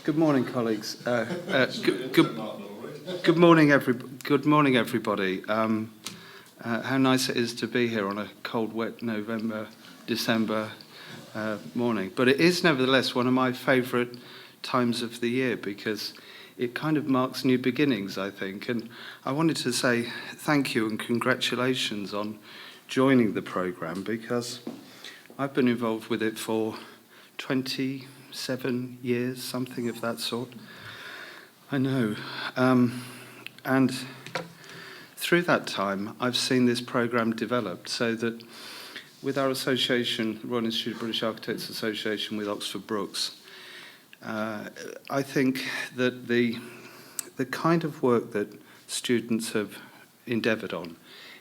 Good morning, colleagues. Good morning, everybody. How nice it is to be here on a cold, wet November, December morning. But it is nevertheless one of my favourite times of the year because it kind of marks new beginnings, I think. And I wanted to say thank you and congratulations on joining the programme because I've been involved with it for 27 years, something of that sort. I know. And through that time, I've seen this programme developed so that with our association, Royal Institute of British Architects Association with Oxford Brookes, I think that the kind of work that students have endeavoured on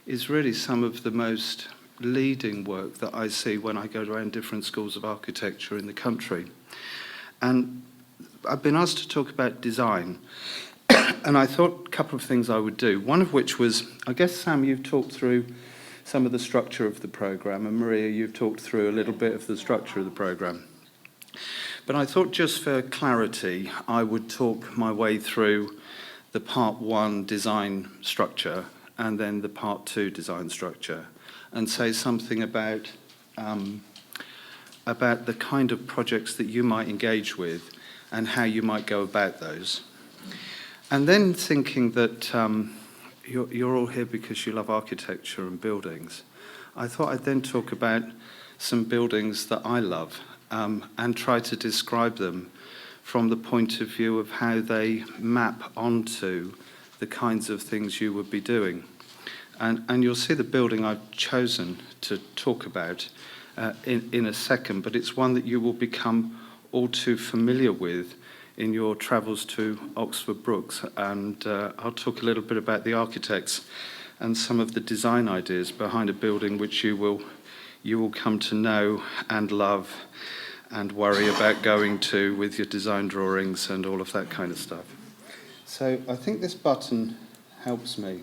is really some of the most leading work that I see when I go around different schools of architecture in the country. And I've been asked to talk about design, and I thought a couple of things I would do. One of which was, I guess, Sam, you've talked through some of the structure of the programme, and Maria, you've talked through a little bit of the structure of the programme. But I thought just for clarity, I would talk my way through the part one design structure and then the part two design structure and say something about the kind of projects that you might engage with and how you might go about those. And then thinking that you're all here because you love architecture and buildings, I thought I'd then talk about some buildings that I love and try to describe them from the point of view of how they map onto the kinds of things you would be doing. And you'll see the building I've chosen to talk about in a second, but it's one that you will become all too familiar with in your travels to Oxford Brookes. And I'll talk a little bit about the architects and some of the design ideas behind a building which you will come to know and love and worry about going to with your design drawings and all of that kind of stuff. So I think this button helps me.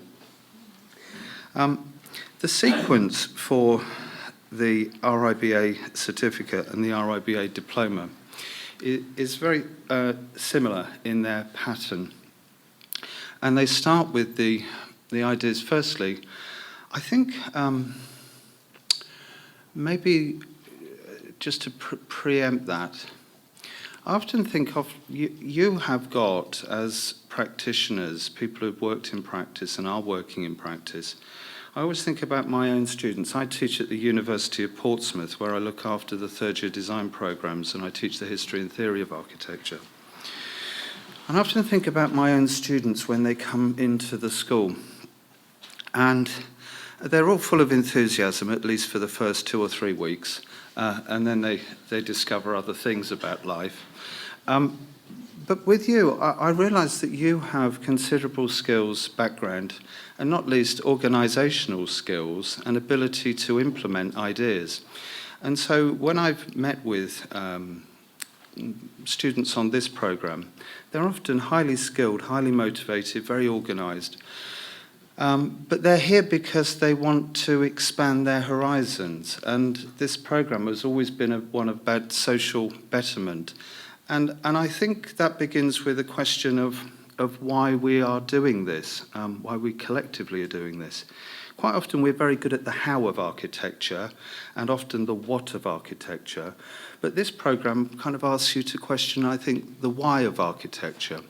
The sequence for the RIBA certificate and the RIBA Diploma is very similar in their pattern. And they start with the ideas. Firstly, I think maybe just to preempt that, I often think of you have got, as practitioners, people who've worked in practice and are working in practice. I always think about my own students. I teach at the University of Portsmouth, where I look after the third-year design programmes, and I teach the history and theory of architecture. And I often think about my own students when they come into the school. And they're all full of enthusiasm, at least for the first 2 or 3 weeks. And then they discover other things about life. But with you, I realise that you have considerable skills, background, and not least organisational skills and ability to implement ideas. And so when I've met with students on this programme, they're often highly skilled, highly motivated, very organised. But they're here because they want to expand their horizons. And this programme has always been one about social betterment. And I think that begins with a question of why we are doing this, why we collectively are doing this. Quite often we're very good at the how of architecture and often the what of architecture. But this programme kind of asks you to question, I think, the why of architecture.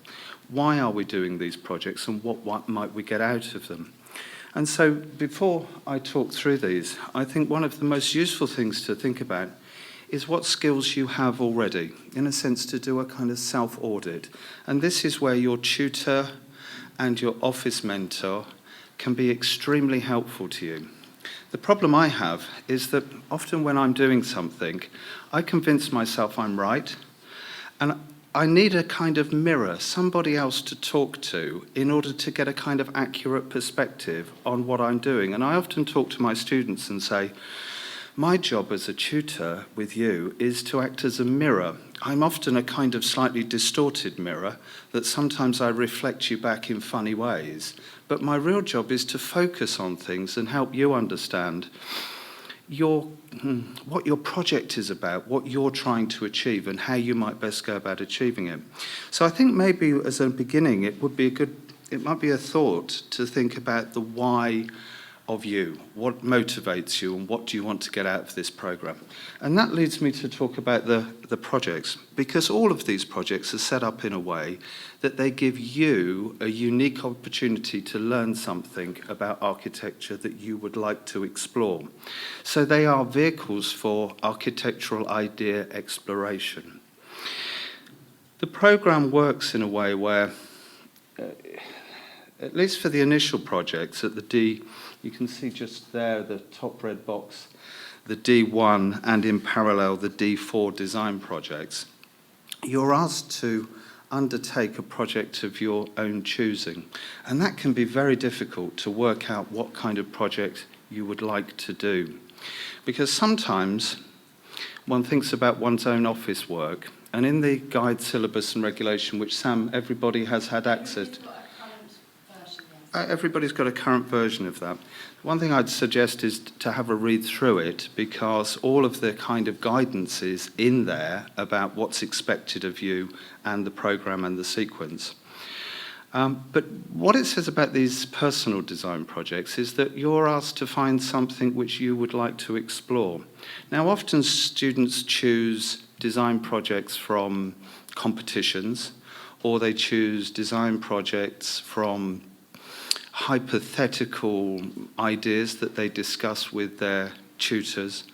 Why are we doing these projects and what might we get out of them? And so before I talk through these, I think one of the most useful things to think about is what skills you have already, in a sense to do a kind of self-audit. And this is where your tutor and your office mentor can be extremely helpful to you. The problem I have is that often when I'm doing something, I convince myself I'm right, and I need a kind of mirror, somebody else to talk to in order to get a kind of accurate perspective on what I'm doing. And I often talk to my students and say, my job as a tutor with you is to act as a mirror. I'm often a kind of slightly distorted mirror that sometimes I reflect you back in funny ways. But my real job is to focus on things and help you understand what your project is about, what you're trying to achieve, and how you might best go about achieving it. So I think maybe as a beginning, it might be a thought to think about the why of you, what motivates you, and what do you want to get out of this program. And that leads me to talk about the projects, because all of these projects are set up in a way that they give you a unique opportunity to learn something about architecture that you would like to explore. So they are vehicles for architectural idea exploration. The program works in a way where, at least for the initial projects at the D, you can see just there, the top red box, the D1 and in parallel the D4 design projects. You're asked to undertake a project of your own choosing. And that can be very difficult to work out what kind of project you would like to do. Because sometimes one thinks about one's own office work, and in the guide, syllabus and regulation, which everybody has had access to, everybody's got a current version of that. One thing I'd suggest is to have a read through it, because all of the kind of guidance is in there about what's expected of you and the program and the sequence. But what it says about these personal design projects is that you're asked to find something which you would like to explore. Now, often students choose design projects from competitions, or they choose design projects from hypothetical ideas that they discuss with their tutors.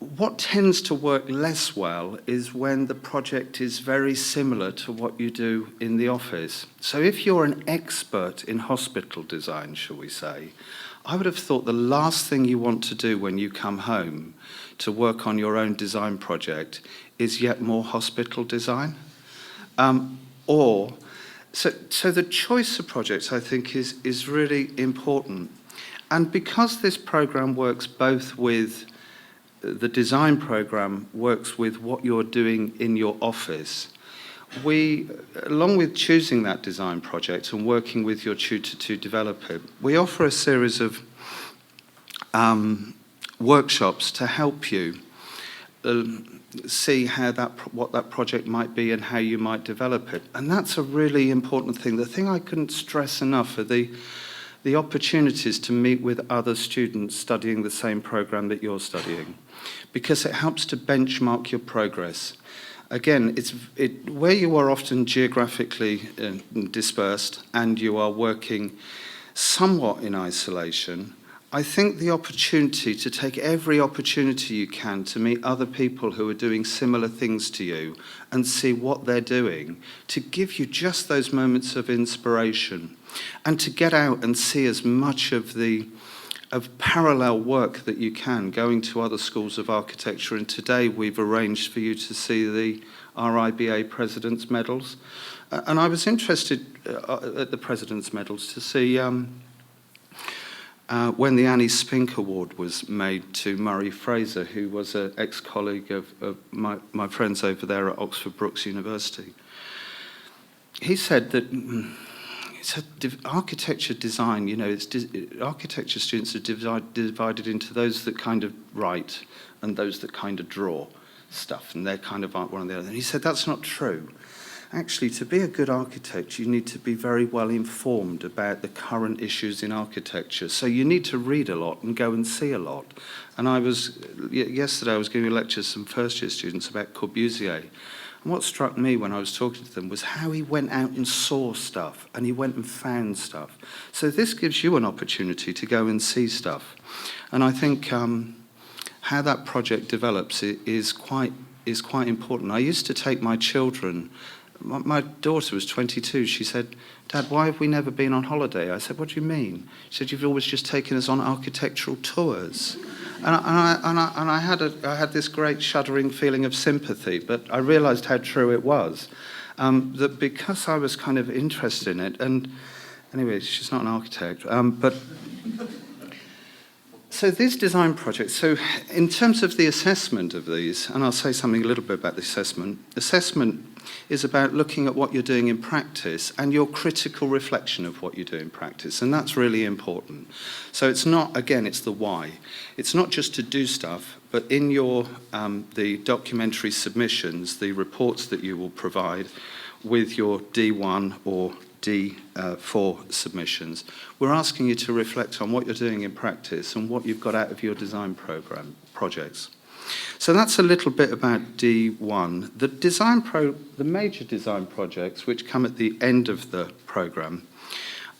What tends to work less well is when the project is very similar to what you do in the office. So if you're an expert in hospital design, shall we say, I would have thought the last thing you want to do when you come home to work on your own design project is yet more hospital design. So the choice of projects, I think, is really important. And because this program works both with, the design program works with what you're doing in your office, we, along with choosing that design project and working with your tutor to develop it, we offer a series of workshops to help you see what that project might be and how you might develop it. And that's a really important thing. The thing I couldn't stress enough are the opportunities to meet with other students studying the same program that you're studying, because it helps to benchmark your progress. Again, where you are often geographically dispersed and you are working somewhat in isolation, I think the opportunity to take every opportunity you can to meet other people who are doing similar things to you and see what they're doing, to give you just those moments of inspiration, and to get out and see as much of parallel work that you can, going to other schools of architecture. And today we've arranged for you to see the RIBA President's Medals. And I was interested at the President's Medals to see when the Annie Spink Award was made to Murray Fraser, who was an ex-colleague of my friends over there at Oxford Brookes University. He said that architecture design, architecture students are divided into those that kind of write and those that kind of draw stuff, and they're kind of one or the other. And he said that's not true. Actually, to be a good architect, you need to be very well informed about the current issues in architecture. So you need to read a lot and go and see a lot. And yesterday I was giving a lecture to some first-year students about Corbusier. And what struck me when I was talking to them was how he went out and saw stuff, and he went and found stuff. So this gives you an opportunity to go and see stuff. And I think how that project develops is quite important. I used to take my children. My daughter was 22. She said, "Dad, why have we never been on holiday?" I said, "What do you mean?" She said, "You've always just taken us on architectural tours." And I had this great shuddering feeling of sympathy, but I realised how true it was. That because I was kind of interested in it, and anyway, she's not an architect, but So these design projects, so in terms of the assessment of these, and I'll say something a little bit about the assessment. Assessment is about looking at what you're doing in practice and your critical reflection of what you do in practice, and that's really important. So it's not, again, it's the why. It's not just to do stuff, but in your the documentary submissions, the reports that you will provide with your D1 or D4 submissions, we're asking you to reflect on what you're doing in practice and what you've got out of your design projects. So that's a little bit about D1. The major design projects, which come at the end of the programme,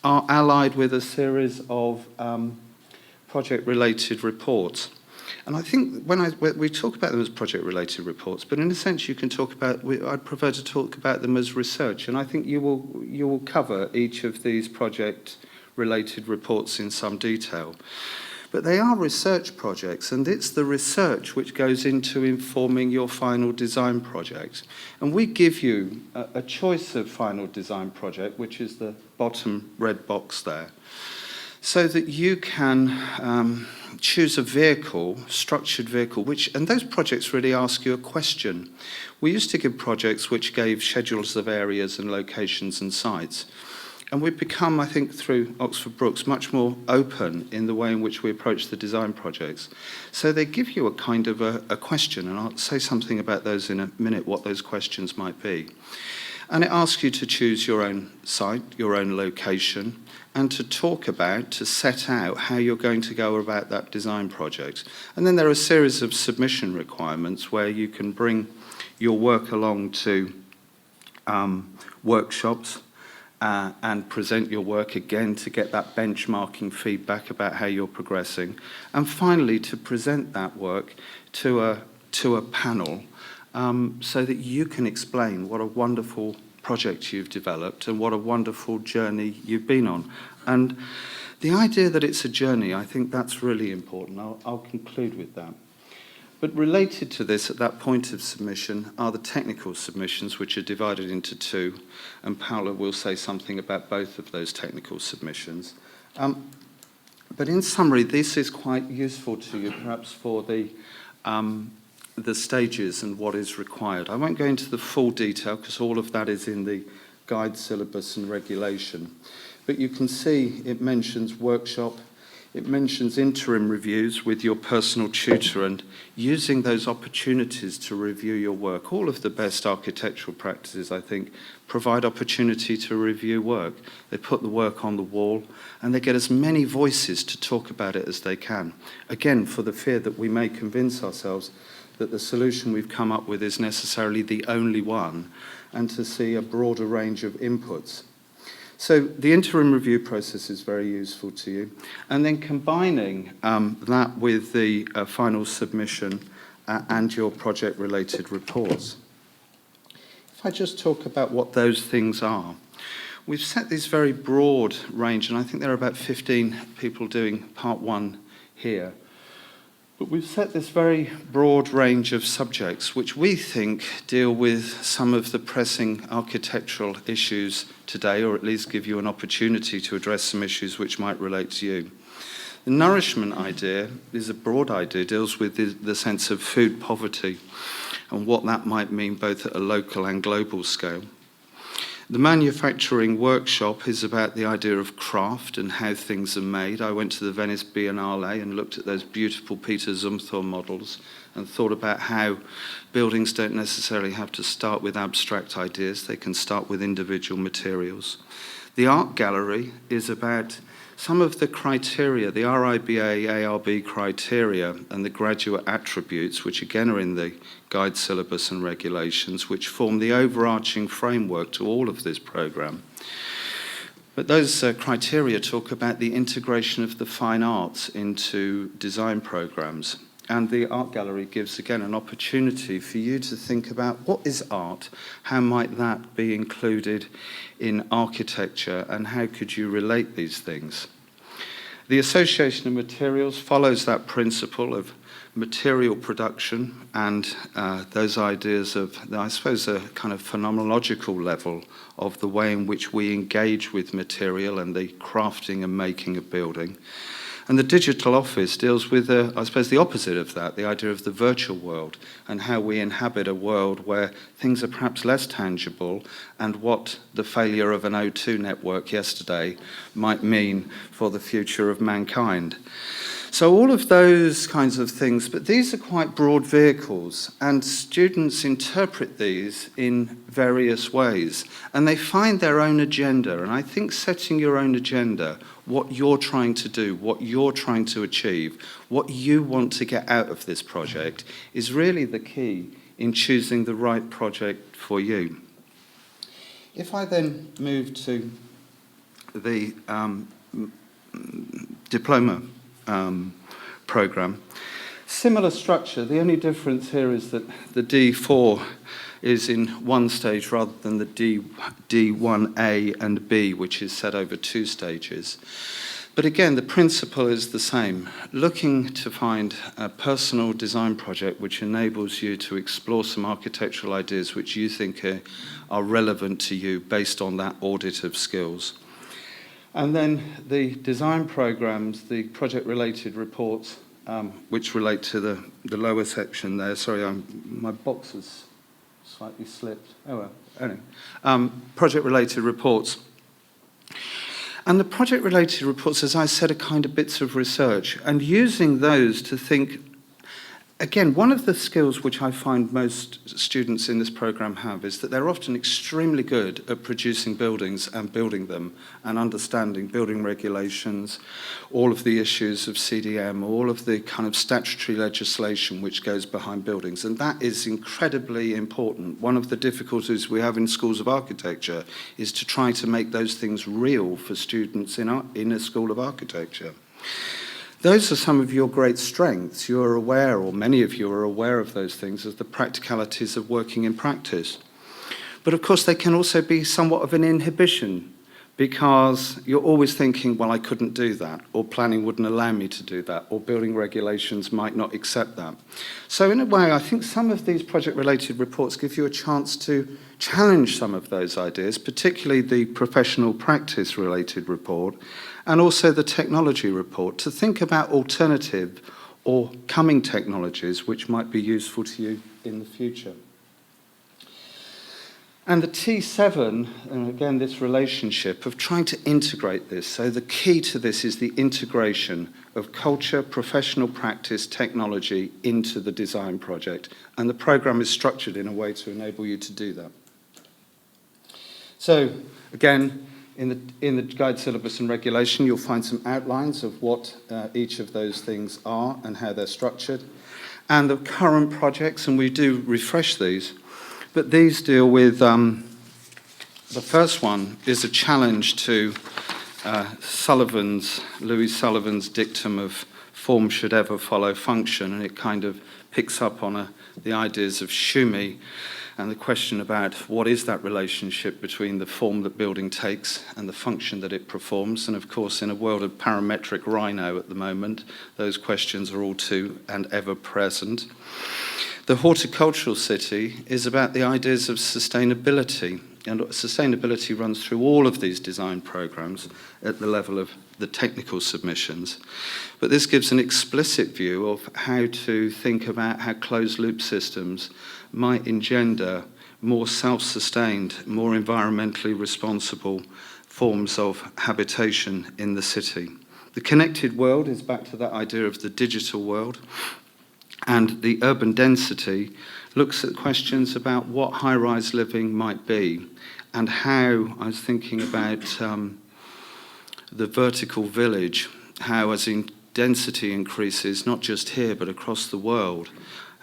are allied with a series of project-related reports. And I think when we talk about them as project-related reports, but in a sense you can talk about, I'd prefer to talk about them as research, and I think you will cover each of these project-related reports in some detail. But they are research projects, and it's the research which goes into informing your final design project. And we give you a choice of final design project, which is the bottom red box there, so that you can choose a vehicle, structured vehicle, and those projects really ask you a question. We used to give projects which gave schedules of areas and locations and sites. And we've become, I think, through Oxford Brookes, much more open in the way in which we approach the design projects. So they give you a kind of a question, and I'll say something about those in a minute, what those questions might be. And it asks you to choose your own site, your own location, and to set out how you're going to go about that design project. And then there are a series of submission requirements where you can bring your work along to workshops and present your work again to get that benchmarking feedback about how you're progressing. And finally, to present that work to a panel so that you can explain what a wonderful project you've developed and what a wonderful journey you've been on. And the idea that it's a journey, I think that's really important. I'll conclude with that. But related to this, at that point of submission, are the technical submissions, which are divided into two, and Paola will say something about both of those technical submissions. But in summary, this is quite useful to you, perhaps for the stages and what is required. I won't go into the full detail because all of that is in the guide, syllabus and regulation. But you can see it mentions workshop, it mentions interim reviews with your personal tutor and using those opportunities to review your work. All of the best architectural practices, I think, provide opportunity to review work. They put the work on the wall and they get as many voices to talk about it as they can. Again, for the fear that we may convince ourselves that the solution we've come up with is necessarily the only one, and to see a broader range of inputs. So the interim review process is very useful to you. And then combining that with the final submission and your project-related reports. If I just talk about what those things are. We've set this very broad range, and I think there are about 15 people doing part one here. But we've set this very broad range of subjects which we think deal with some of the pressing architectural issues today, or at least give you an opportunity to address some issues which might relate to you. The nourishment idea is a broad idea, deals with the sense of food poverty and what that might mean both at a local and global scale. The manufacturing workshop is about the idea of craft and how things are made. I went to the Venice Biennale and looked at those beautiful Peter Zumthor models and thought about how buildings don't necessarily have to start with abstract ideas. They can start with individual materials. The art gallery is about some of the criteria, the RIBA, ARB criteria and the graduate attributes, which again are in the guide, syllabus and regulations, which form the overarching framework to all of this programme. But those criteria talk about the integration of the fine arts into design programmes. And the art gallery gives, again, an opportunity for you to think about what is art, how might that be included in architecture, and how could you relate these things. The association of materials follows that principle of material production and those ideas of, I suppose, a kind of phenomenological level of the way in which we engage with material and the crafting and making of building. And the digital office deals with, I suppose, the opposite of that, the idea of the virtual world and how we inhabit a world where things are perhaps less tangible and what the failure of an O2 network yesterday might mean for the future of mankind. So all of those kinds of things, but these are quite broad vehicles, and students interpret these in various ways, and they find their own agenda. And I think setting your own agenda, what you're trying to do, what you're trying to achieve, what you want to get out of this project, is really the key in choosing the right project for you. If I then move to the Diploma programme. Similar structure, the only difference here is that the D4 is in one stage rather than the D1A and B, which is set over 2 stages. But again, the principle is the same, looking to find a personal design project which enables you to explore some architectural ideas which you think are relevant to you based on that audit of skills. And then the design programs, the project-related reports, which relate to the lower section there. Sorry, my box has slightly slipped. Oh well, anyway. Project-related reports. And the project-related reports, as I said, are kind of bits of research, and using those to think. Again, one of the skills which I find most students in this programme have is that they're often extremely good at producing buildings and building them and understanding building regulations, all of the issues of CDM, all of the kind of statutory legislation which goes behind buildings. And that is incredibly important. One of the difficulties we have in schools of architecture is to try to make those things real for students in a school of architecture. Those are some of your great strengths. You are aware, or many of you are aware of those things as the practicalities of working in practice. But of course, they can also be somewhat of an inhibition because you're always thinking, well, I couldn't do that, or planning wouldn't allow me to do that, or building regulations might not accept that. So in a way, I think some of these project-related reports give you a chance to challenge some of those ideas, particularly the professional practice-related report, and also the technology report, to think about alternative or coming technologies which might be useful to you in the future. And the T7, and again this relationship of trying to integrate this, so the key to this is the integration of culture, professional practice, technology into the design project, and the programme is structured in a way to enable you to do that. So again, in the guide syllabus and regulation, you'll find some outlines of what each of those things are and how they're structured. And the current projects, and we do refresh these, but these deal with, the first one is a challenge to Louis Sullivan's dictum of form should ever follow function, and it kind of picks up on the ideas of Schumi and the question about what is that relationship between the form that building takes and the function that it performs. And of course, in a world of parametric rhino at the moment, those questions are all too and ever present. The horticultural city is about the ideas of sustainability, and sustainability runs through all of these design programs at the level of the technical submissions. But this gives an explicit view of how to think about how closed-loop systems might engender more self-sustained, more environmentally responsible forms of habitation in the city. The connected world is back to that idea of the digital world, and the urban density looks at questions about what high-rise living might be and how, I was thinking about the vertical village, how as density increases, not just here but across the world,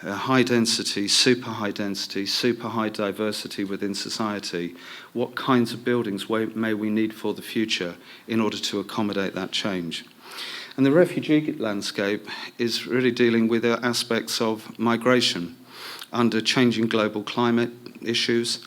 high density, super high diversity within society, what kinds of buildings may we need for the future in order to accommodate that change? And the refugee landscape is really dealing with aspects of migration under changing global climate issues.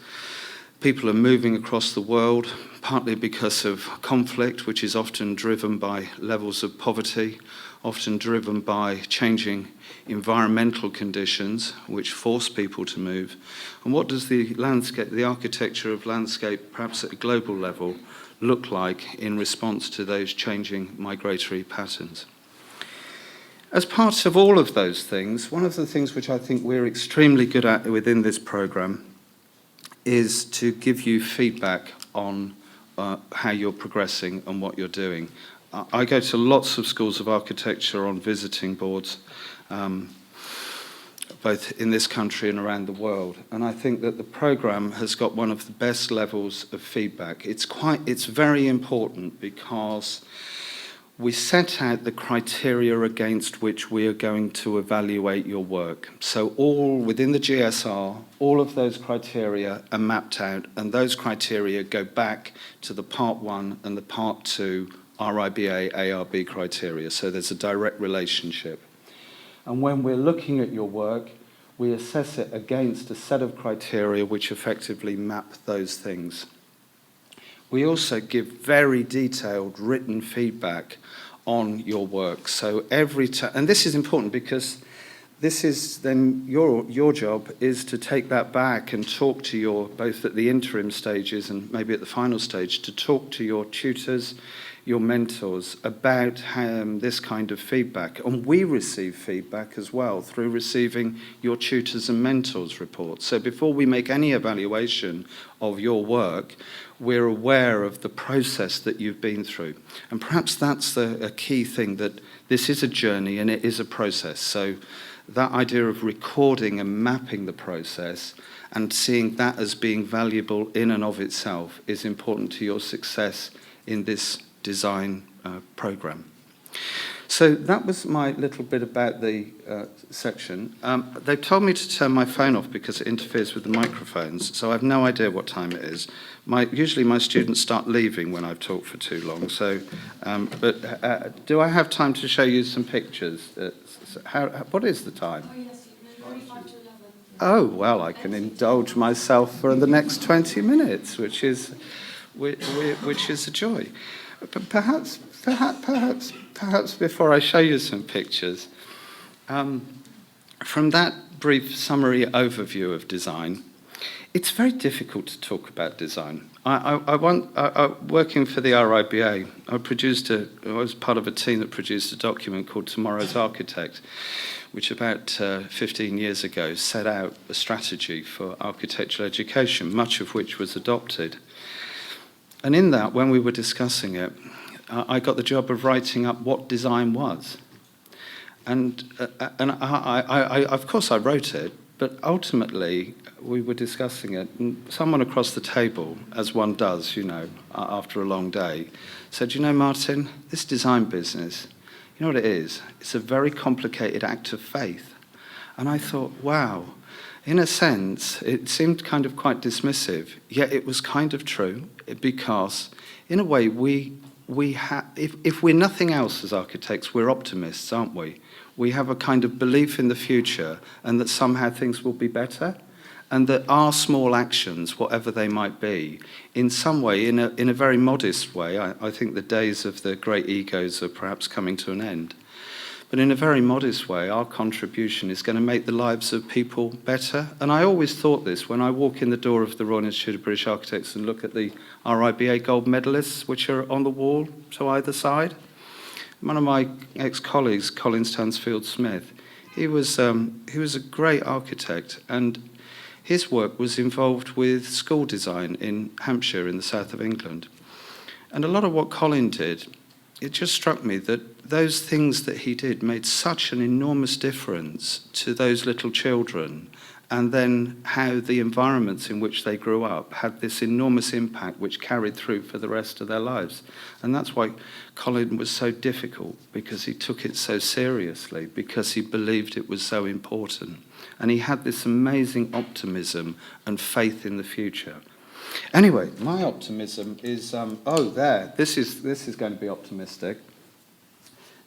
People are moving across the world, partly because of conflict, which is often driven by levels of poverty, often driven by changing environmental conditions, which force people to move. And what does the landscape, the architecture of landscape, perhaps at a global level, look like in response to those changing migratory patterns? As part of all of those things, one of the things which I think we're extremely good at within this programme is to give you feedback on how you're progressing and what you're doing. I go to lots of schools of architecture on visiting boards, both in this country and around the world. And I think that the programme has got one of the best levels of feedback. It's very important because we set out the criteria against which we are going to evaluate your work. So all within the GSR, all of those criteria are mapped out, and those criteria go back to the Part 1 and the Part 2 RIBA, ARB criteria. So there's a direct relationship. And when we're looking at your work, we assess it against a set of criteria which effectively map those things. We also give very detailed written feedback on your work. So every time, and this is important because this is then your job is to take that back and talk to your, both at the interim stages and maybe at the final stage, to talk to your tutors, your mentors about this kind of feedback. And we receive feedback as well through receiving your tutors and mentors reports. So before we make any evaluation of your work, we're aware of the process that you've been through. And perhaps that's a key thing, that this is a journey and it is a process. So that idea of recording and mapping the process and seeing that as being valuable in and of itself is important to your success in this design program. So that was my little bit about the section. They told me to turn my phone off because it interferes with the microphones, so I have no idea what time it is. Usually my students start leaving when I've talked for too long, so, do I have time to show you some pictures? What is the time? Oh, yes, 45 to 11. Oh, well, I can indulge myself for the next 20 minutes, which is a joy. But perhaps before I show you some pictures, from that brief summary overview of design, it's very difficult to talk about design. Working for the RIBA, I was part of a team that produced a document called Tomorrow's Architect, which about 15 years ago set out a strategy for architectural education, much of which was adopted. And in that, when we were discussing it, I got the job of writing up what design was. And I of course I wrote it, but ultimately we were discussing it, and someone across the table, as one does, after a long day, said, Martin, this design business, you know what it is? It's a very complicated act of faith. And I thought, wow, in a sense, it seemed kind of quite dismissive, yet it was kind of true, because in a way if we're nothing else as architects, we're optimists, aren't we? We have a kind of belief in the future and that somehow things will be better, and that our small actions, whatever they might be, in some way, in a very modest way, I think the days of the great egos are perhaps coming to an end, but in a very modest way, our contribution is going to make the lives of people better. And I always thought this when I walk in the door of the Royal Institute of British Architects and look at the RIBA gold medalists, which are on the wall to either side. One of my ex-colleagues, Colin Stansfield-Smith, he was a great architect, and his work was involved with school design in Hampshire, in the south of England. And a lot of what Colin did, it just struck me that those things that he did made such an enormous difference to those little children, and then how the environments in which they grew up had this enormous impact which carried through for the rest of their lives. And that's why Colin was so difficult, because he took it so seriously, because he believed it was so important. And he had this amazing optimism and faith in the future. Anyway, my optimism is, this is going to be optimistic.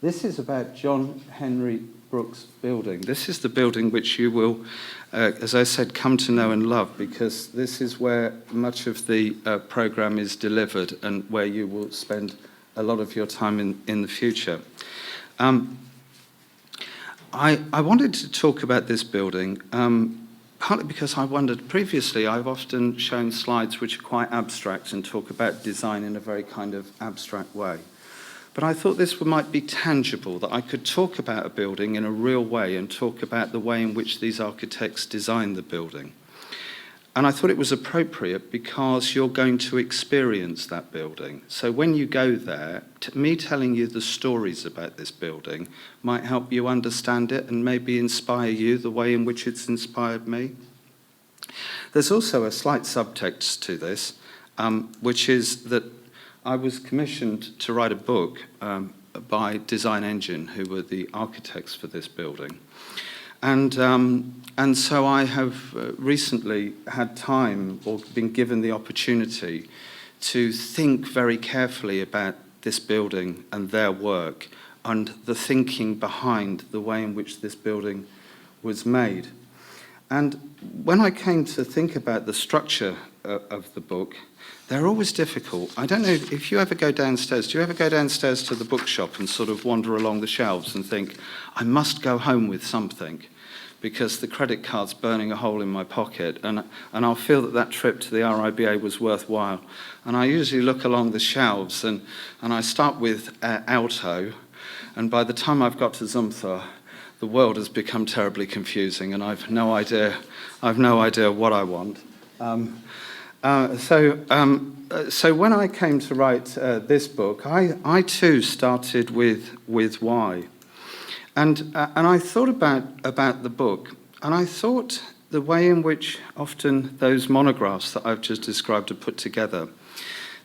This is about John Henry Brooks' building. This is the building which you will, as I said, come to know and love, because this is where much of the programme is delivered and where you will spend a lot of your time in the future. I wanted to talk about this building partly because I wondered, previously I've often shown slides which are quite abstract and talk about design in a very kind of abstract way. But I thought this might be tangible, that I could talk about a building in a real way and talk about the way in which these architects designed the building. And I thought it was appropriate because you're going to experience that building. So when you go there, me telling you the stories about this building might help you understand it and maybe inspire you the way in which it's inspired me. There's also a slight subtext to this, which is that I was commissioned to write a book by Design Engine, who were the architects for this building. And so I have recently had time, or been given the opportunity, to think very carefully about this building and their work and the thinking behind the way in which this building was made. And when I came to think about the structure of the book, they're always difficult. I don't know if you ever go downstairs. Do you ever go downstairs to the bookshop and sort of wander along the shelves and think, I must go home with something because the credit card's burning a hole in my pocket, and I'll feel that trip to the RIBA was worthwhile. And I usually look along the shelves and I start with Alto, and by the time I've got to Zumthor, the world has become terribly confusing, and I've no idea what I want. So when I came to write this book, I too started with why, and I thought about the book, and I thought the way in which often those monographs that I've just described are put together.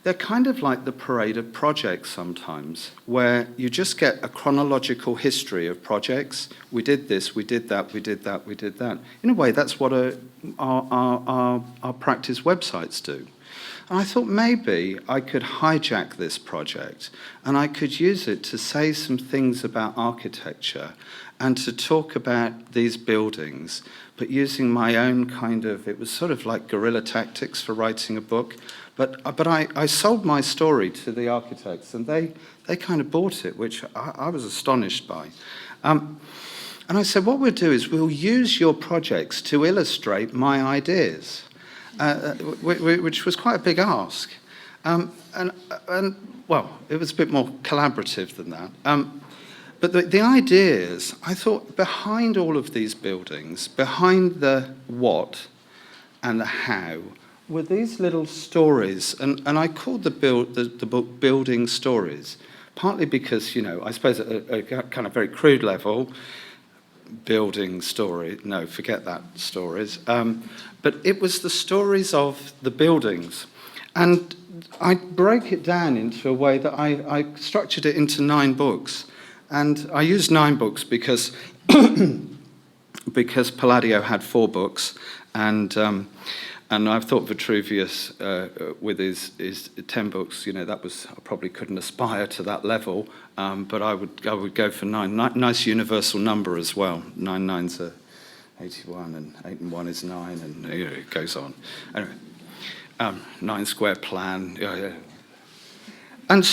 They're kind of like the parade of projects sometimes, where you just get a chronological history of projects. We did this, we did that, we did that, we did that. In a way, that's what our practice websites do. And I thought maybe I could hijack this project and I could use it to say some things about architecture and to talk about these buildings, but using my own kind of, it was sort of like guerrilla tactics for writing a book. But I sold my story to the architects, and they kind of bought it, which I was astonished by. And I said, what we'll do is we'll use your projects to illustrate my ideas, which was quite a big ask. And well, it was a bit more collaborative than that. But the ideas, I thought, behind all of these buildings, behind the what and the how, were these little stories, and I called the book Building Stories, partly because, you know, I suppose at a kind of very crude level, building story, no, forget that, stories, but it was the stories of the buildings. And I broke it down into a way that I structured it into 9 books. And I used 9 books because Palladio had 4 books, and I've thought Vitruvius, with his 10 books, you know, that was, I probably couldn't aspire to that level, but I would go for 9. Nice universal number as well. 9 nines are 81, and 8 and 1 is 9, and you know, it goes on. Anyway, 9 square plan. Yeah. And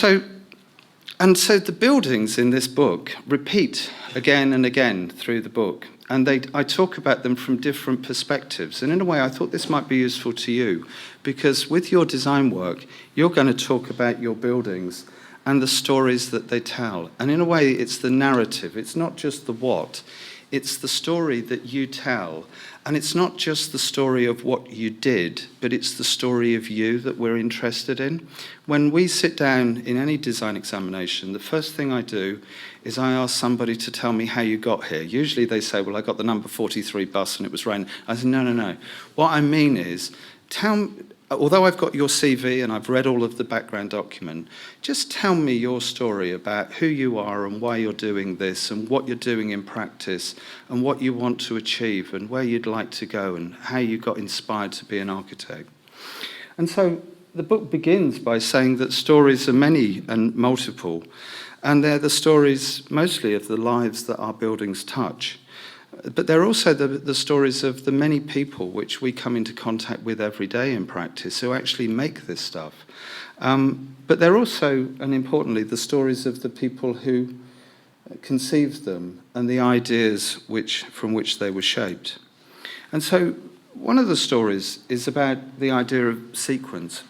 so the buildings in this book repeat again and again through the book. And I talk about them from different perspectives. And in a way, I thought this might be useful to you, because with your design work, you're going to talk about your buildings and the stories that they tell. And in a way, it's the narrative. It's not just the what. It's the story that you tell. And it's not just the story of what you did, but it's the story of you that we're interested in. When we sit down in any design examination, the first thing I do is I ask somebody to tell me how you got here. Usually they say, well, I got the number 43 bus and it was raining. I say, no. What I mean is, although I've got your CV and I've read all of the background document, just tell me your story about who you are and why you're doing this and what you're doing in practice and what you want to achieve and where you'd like to go and how you got inspired to be an architect. And so the book begins by saying that stories are many and multiple, and they're the stories mostly of the lives that our buildings touch. But they're also the stories of the many people which we come into contact with every day in practice who actually make this stuff. But they're also, and importantly, the stories of the people who conceived them and the ideas from which they were shaped. And so one of the stories is about the idea of sequence.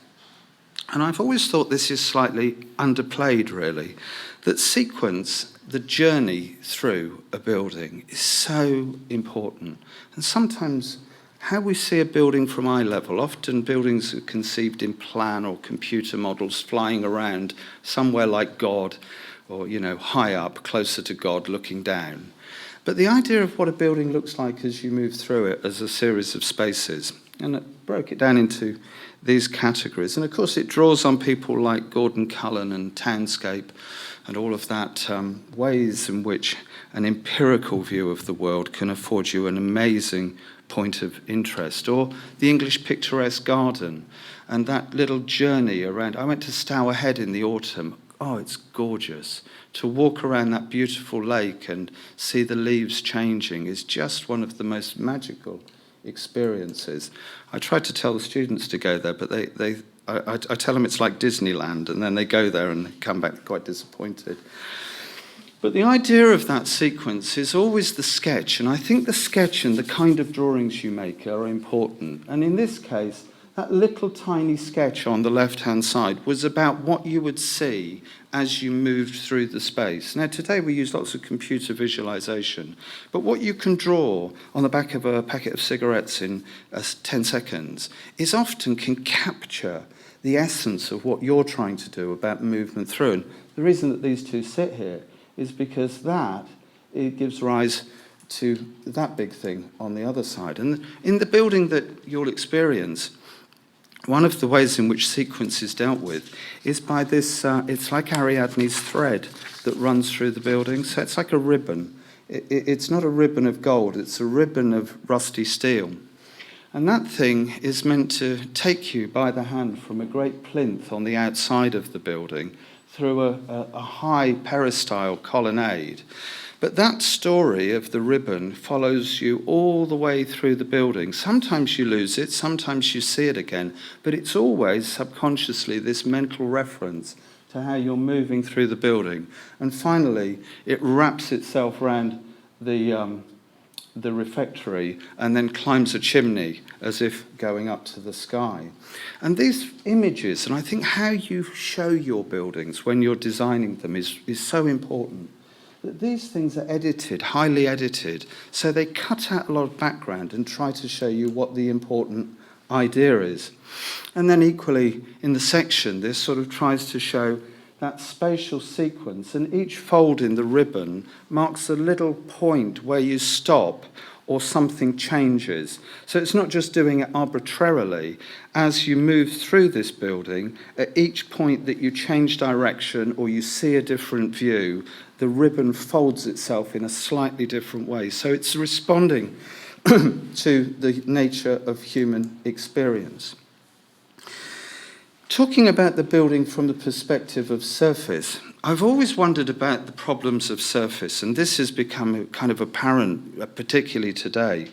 And I've always thought this is slightly underplayed, really, that sequence, the journey through a building, is so important. And sometimes how we see a building from eye level, often buildings are conceived in plan or computer models flying around somewhere like God, or, high up, closer to God, looking down. But the idea of what a building looks like as you move through it as a series of spaces, and it broke it down into these categories. And of course it draws on people like Gordon Cullen and Townscape and all of that, ways in which an empirical view of the world can afford you an amazing point of interest. Or the English picturesque garden and that little journey around. I went to Stour Head in the autumn. Oh, it's gorgeous. To walk around that beautiful lake and see the leaves changing is just one of the most magical experiences. I tried to tell the students to go there, but I tell them it's like Disneyland, and then they go there and come back quite disappointed. But the idea of that sequence is always the sketch, and I think the sketch and the kind of drawings you make are important. And in this case, that little tiny sketch on the left-hand side was about what you would see as you moved through the space. Now, today we use lots of computer visualization, but what you can draw on the back of a packet of cigarettes in 10 seconds is often can capture the essence of what you're trying to do about movement through. And the reason that these two sit here is because it gives rise to that big thing on the other side. And in the building that you'll experience, one of the ways in which sequence is dealt with is by this, it's like Ariadne's thread that runs through the building. So it's like a ribbon. It's not a ribbon of gold, it's a ribbon of rusty steel. And that thing is meant to take you by the hand from a great plinth on the outside of the building through a high peristyle colonnade. But that story of the ribbon follows you all the way through the building. Sometimes you lose it, sometimes you see it again, but it's always subconsciously this mental reference to how you're moving through the building. And finally, it wraps itself around the refectory and then climbs a chimney as if going up to the sky. And these images, and I think how you show your buildings when you're designing them is so important. That these things are edited, highly edited, so they cut out a lot of background and try to show you what the important idea is. And then equally in the section, this sort of tries to show that spatial sequence, and each fold in the ribbon marks a little point where you stop or something changes. So it's not just doing it arbitrarily. As you move through this building, at each point that you change direction or you see a different view, the ribbon folds itself in a slightly different way. So it's responding to the nature of human experience. Talking about the building from the perspective of surface, I've always wondered about the problems of surface, and this has become kind of apparent, particularly today,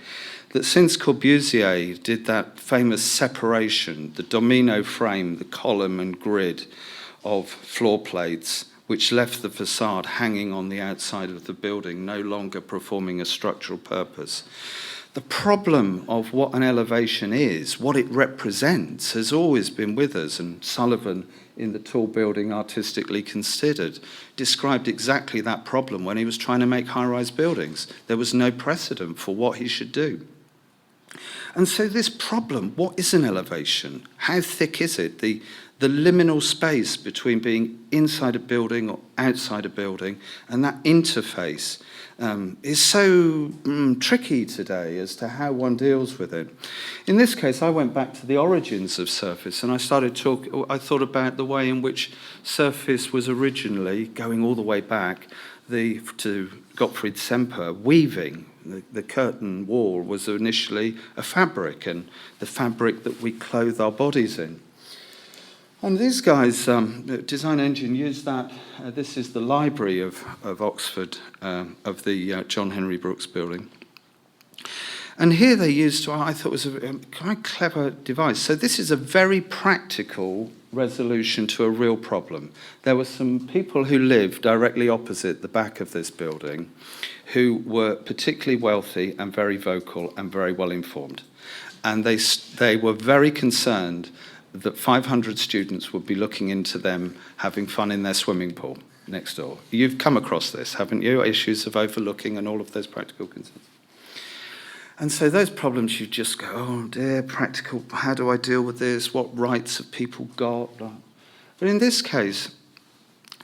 that since Corbusier did that famous separation, the domino frame, the column and grid of floor plates, which left the facade hanging on the outside of the building, no longer performing a structural purpose. The problem of what an elevation is, what it represents, has always been with us, and Sullivan, in The Tall Building Artistically Considered, described exactly that problem when he was trying to make high-rise buildings. There was no precedent for what he should do. And so this problem, what is an elevation? How thick is it? The liminal space between being inside a building or outside a building, and that interface is so tricky today as to how one deals with it. In this case, I went back to the origins of surface, and I thought about the way in which surface was originally, going all the way back, to Gottfried Semper, weaving. The curtain wall was initially a fabric, and the fabric that we clothe our bodies in. And these guys, the design engine, used that. This is the library of Oxford, of the John Henry Brookes building. And here they used, I thought was a quite clever device. So this is a very practical resolution to a real problem. There were some people who lived directly opposite the back of this building who were particularly wealthy and very vocal and very well informed. And they were very concerned that 500 students would be looking into them having fun in their swimming pool next door. You've come across this, haven't you? Issues of overlooking and all of those practical concerns. And so those problems, you just go, oh dear, practical, how do I deal with this? What rights have people got? But in this case,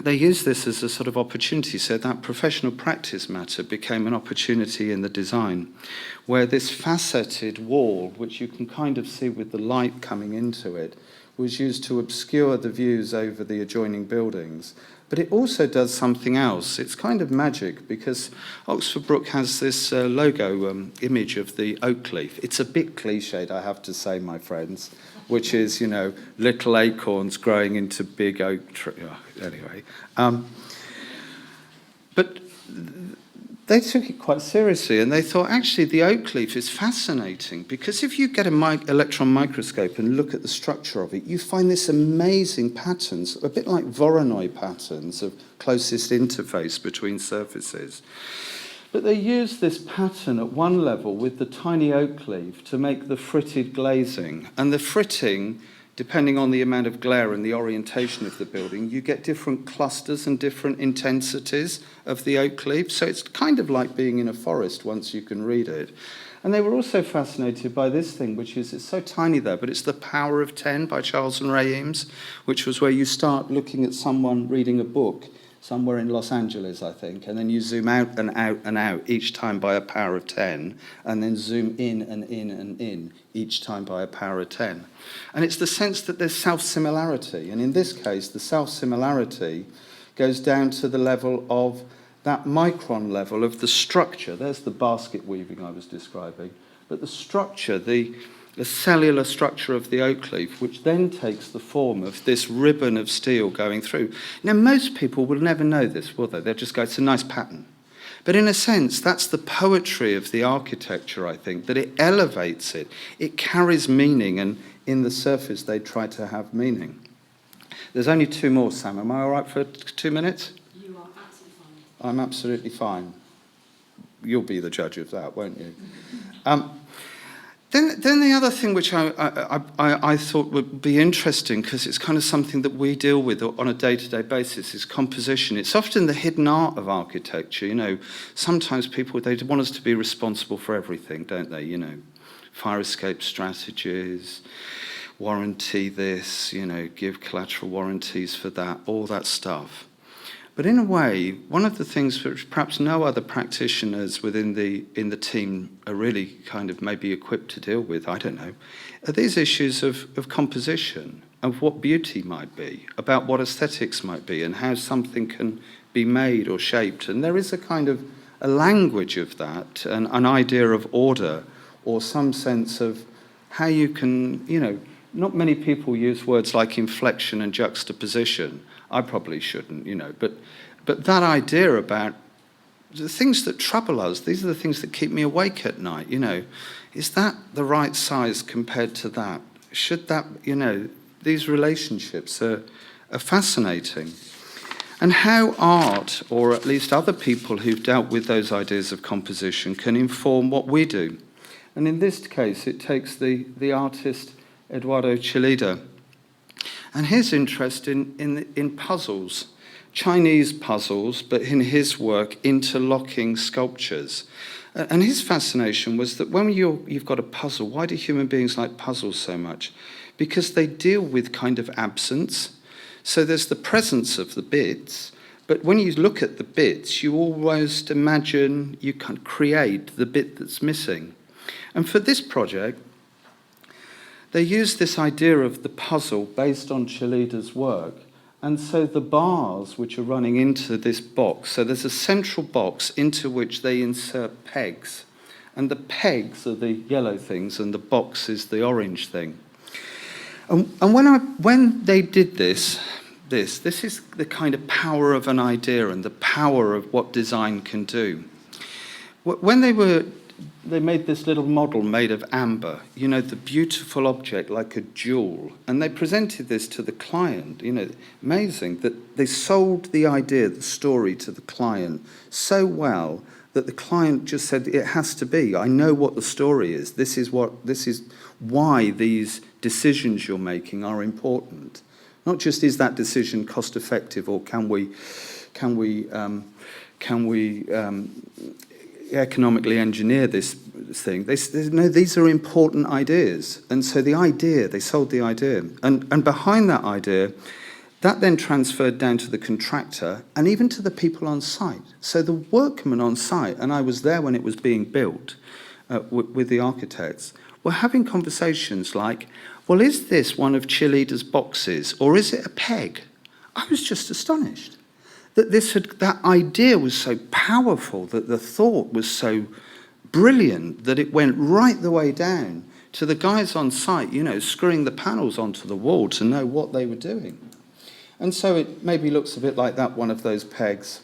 they used this as a sort of opportunity, so that professional practice matter became an opportunity in the design, where this faceted wall, which you can kind of see with the light coming into it, was used to obscure the views over the adjoining buildings. But it also does something else. It's kind of magic, because Oxford Brook has this logo image of the oak leaf. It's a bit cliched, I have to say, my friends, which is, you know, little acorns growing into big oak trees. Oh, anyway. But they took it quite seriously, and they thought, actually, the oak leaf is fascinating, because if you get an electron microscope and look at the structure of it, you find this amazing patterns, a bit like Voronoi patterns of closest interface between surfaces. But they used this pattern at one level with the tiny oak leaf to make the fritted glazing. And the fritting, depending on the amount of glare and the orientation of the building, you get different clusters and different intensities of the oak leaf. So it's kind of like being in a forest once you can read it. And they were also fascinated by this thing, which is, it's so tiny there, but it's The Power of 10 by Charles and Ray Eames, which was where you start looking at someone reading a book somewhere in Los Angeles, I think, and then you zoom out and out and out each time by a power of 10, and then zoom in and in and in each time by a power of 10. And it's the sense that there's self-similarity, and in this case, the self-similarity goes down to the level of that micron level of the structure. There's the basket weaving I was describing, but the structure, the cellular structure of the oak leaf, which then takes the form of this ribbon of steel going through. Now, most people will never know this, will they? They'll just go, it's a nice pattern. But in a sense, that's the poetry of the architecture, I think, that it elevates it. It carries meaning, and in the surface, they try to have meaning. There's only two more, Sam. Am I all right for 2 minutes? You are absolutely fine. I'm absolutely fine. You'll be the judge of that, won't you? Then the other thing which I thought would be interesting, because it's kind of something that we deal with on a day-to-day basis, is composition. It's often the hidden art of architecture. You know, sometimes people, they want us to be responsible for everything, don't they? You know, fire escape strategies, warranty this, you know, give collateral warranties for that, all that stuff. But in a way, one of the things which perhaps no other practitioners in the team are really kind of maybe equipped to deal with, I don't know, are these issues of composition, of what beauty might be, about what aesthetics might be, and how something can be made or shaped. And there is a kind of a language of that, an idea of order, or some sense of how you can, you know, not many people use words like inflection and juxtaposition. I probably shouldn't, you know, but that idea about the things that trouble us, these are the things that keep me awake at night, you know. Is that the right size compared to that? Should that, you know, these relationships are fascinating. And how art, or at least other people who've dealt with those ideas of composition, can inform what we do. And in this case, it takes the artist Eduardo Chillida, and his interest in puzzles, Chinese puzzles, but in his work, interlocking sculptures. And his fascination was that when you've got a puzzle, why do human beings like puzzles so much? Because they deal with kind of absence. So there's the presence of the bits, but when you look at the bits, you almost imagine, you can create the bit that's missing. And for this project, they used this idea of the puzzle based on Chillida's work. And so the bars which are running into this box, so there's a central box into which they insert pegs. And the pegs are the yellow things and the box is the orange thing. And when they did this is the kind of power of an idea and the power of what design can do. When they made this little model made of amber, you know, the beautiful object like a jewel. And they presented this to the client, you know, amazing that they sold the idea, the story to the client so well that the client just said, it has to be. I know what the story is. This is why these decisions you're making are important. Not just is that decision cost effective, or can we economically engineer this thing? No, these are important ideas. And so they sold the idea. And behind that idea, that then transferred down to the contractor and even to the people on site. So the workmen on site, and I was there when it was being built with the architects, were having conversations like, well, is this one of cheerleaders' boxes, or is it a peg? I was just astonished that that idea was so powerful, that the thought was so brilliant, that it went right the way down to the guys on site, screwing the panels onto the wall to know what they were doing. And so it maybe looks a bit like that, one of those pegs.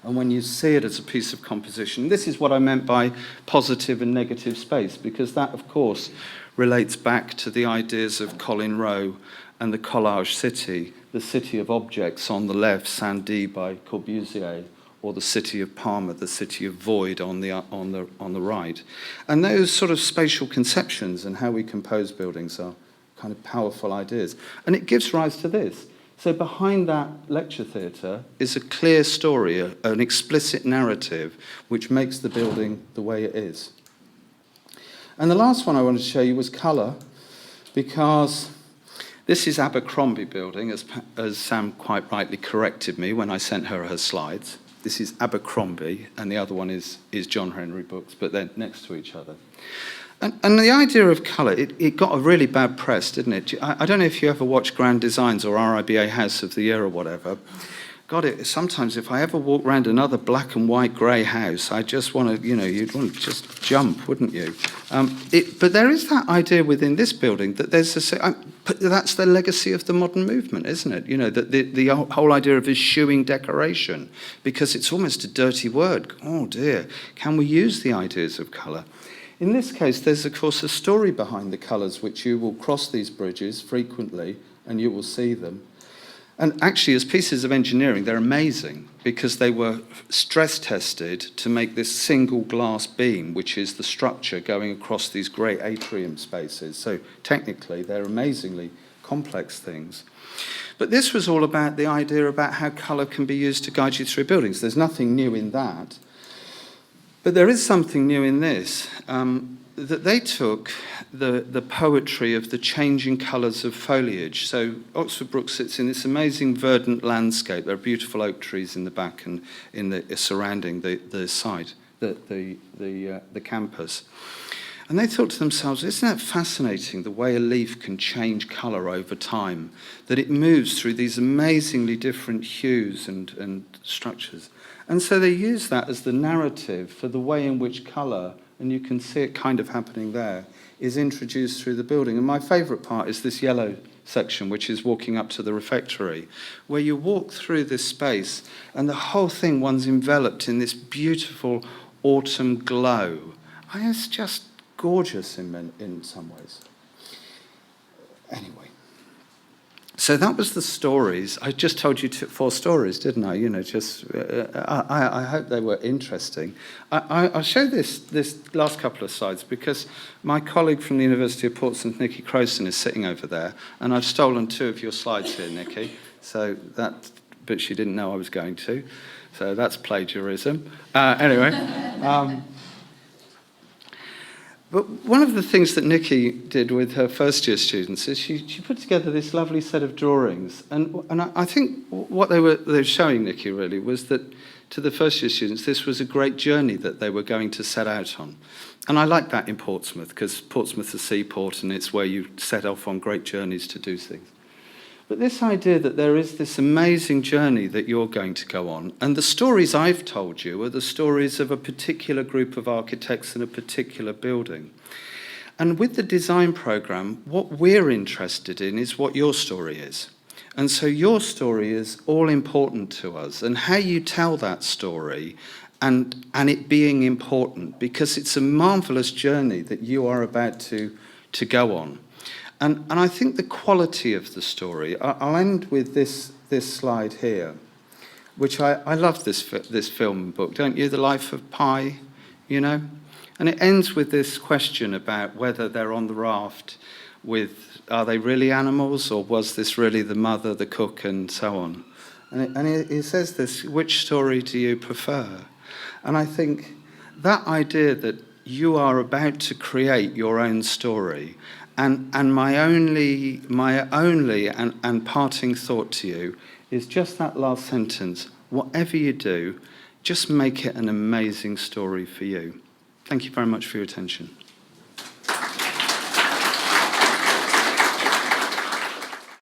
And when you see it as a piece of composition, this is what I meant by positive and negative space, because that, of course, relates back to the ideas of Colin Rowe and the collage city, the city of objects on the left, Saint-Dié by Corbusier, or the city of Parma, the city of void on the right. And those sort of spatial conceptions and how we compose buildings are kind of powerful ideas. And it gives rise to this. So behind that lecture theatre is a clear story, an explicit narrative, which makes the building the way it is. And the last one I wanted to show you was colour, because this is Abercrombie building, as Sam quite rightly corrected me when I sent her slides. This is Abercrombie, and the other one is John Henry Brooks, but they're next to each other. And the idea of colour, it got a really bad press, didn't it? I don't know if you ever watched Grand Designs or RIBA House of the Year or whatever. God, sometimes if I ever walk around another black and white grey house, I just want to, you'd want to just jump, wouldn't you? But there is that idea within this building that but that's the legacy of the modern movement, isn't it? That the whole idea of eschewing decoration, because it's almost a dirty word. Oh dear, can we use the ideas of colour? In this case, there's of course a story behind the colours, which you will cross these bridges frequently and you will see them. And actually, as pieces of engineering, they're amazing, because they were stress tested to make this single glass beam, which is the structure going across these great atrium spaces. So technically, they're amazingly complex things. But this was all about the idea about how colour can be used to guide you through buildings. There's nothing new in that. But there is something new in this, that they took the poetry of the changing colours of foliage. So Oxford Brookes sits in this amazing verdant landscape. There are beautiful oak trees in the back and surrounding the site, the campus. And they thought to themselves, isn't that fascinating, the way a leaf can change colour over time, that it moves through these amazingly different hues and structures. And so they use that as the narrative for the way in which colour, and you can see it kind of happening there, is introduced through the building. And my favourite part is this yellow section, which is walking up to the refectory, where you walk through this space and the whole thing, one's enveloped in this beautiful autumn glow. It's just gorgeous in some ways. Anyway. So that was the stories. I just told you 4 stories, didn't I? I hope they were interesting. I'll show this last couple of slides because my colleague from the University of Portsmouth, Nikki Crowson, is sitting over there, and I've stolen 2 of your slides here, Nikki. But she didn't know I was going to. So that's plagiarism. Anyway. But one of the things that Nikki did with her first-year students is she put together this lovely set of drawings. And I think what they were showing, Nikki, really, was that to the first-year students, this was a great journey that they were going to set out on. And I like that in Portsmouth, because Portsmouth's a seaport, and it's where you set off on great journeys to do things. But this idea that there is this amazing journey that you're going to go on, and the stories I've told you are the stories of a particular group of architects in a particular building. And with the design programme, what we're interested in is what your story is. And so your story is all important to us, and how you tell that story and it being important, because it's a marvellous journey that you are about to go on. And I think the quality of the story, I'll end with this slide here. which I love this film and book, don't you? The Life of Pi, you know? And it ends with this question about whether they're on the raft with, are they really animals, or was this really the mother, the cook, and so on? And he says this, which story do you prefer? And I think that idea that you are about to create your own story, and my only and parting thought to you is just that last sentence: whatever you do, just make it an amazing story for you. Thank you very much for your attention.